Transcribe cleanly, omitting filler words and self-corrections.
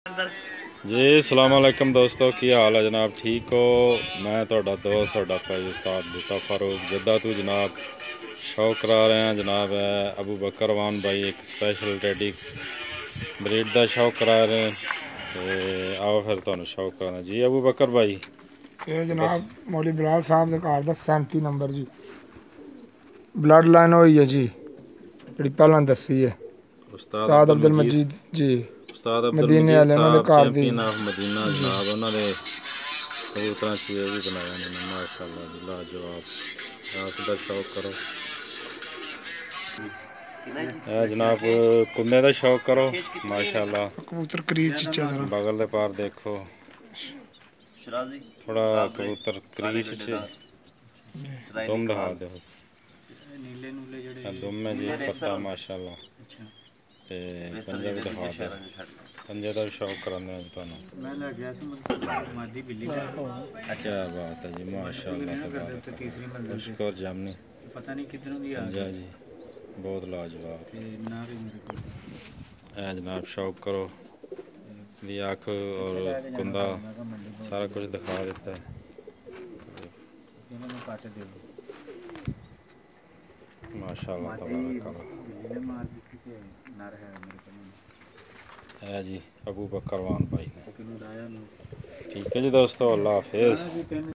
जी अस्सलाम वालेकुम दोस्तों, की हाल है जनाब? ठीक हो? मैं थोड़ा दोस्त थोड़ा भाई उस्ताद बूटा फारूक जद्दा तू जनाब शौक करा रहे हैं जनाब अबू बकर वान भाई एक स्पेशल टेडी ब्रीड का शौक करा रहे हैं। तो आओ फिर तुहानू शौक कराना जी अबू बकर भाई। ये बस जनाब मौली बिलाल साहब के घर का 37 नंबर जी ब्लड लाइन हुई है जी जी पहला दसी है उस्ताद साद अब्दुल अब्दुल मजीद मजीद जी उस्ताद अब्दुल मदीने मजीद वाले उन्होंने साहब घर दी चैंपियन ऑफ मदीना जी जनाब उन्होंने कबूतर चूहे भी बनाए उन्होंने माशाअल्लाह जी लाजवाब। आप का शौक करो जनाब कुन्ने का शौक करो माशाअल्लाह। कबूतर करीब चीचा जरा बगल दे पार देखो थोड़ा कबूतर क्रीच दुम दिखा दो दुम में जी पत्ता माशाअल्लाह ते पंजा भी दिखा दो पंजे का भी शौक कराने तुहानू। क्या बात है जी माशाअल्लाह मुश्कोर जामनी पंजा जी बहुत लाजवाब है जनाब। शौक करो दी आँख और कुंदा सारा कुछ दिखा देता है माशाअल्लाह तबारकल्लाह है जी अबू बकर वान भाई ने। ठीक है जी दोस्तों, अल्लाह हाफिज़।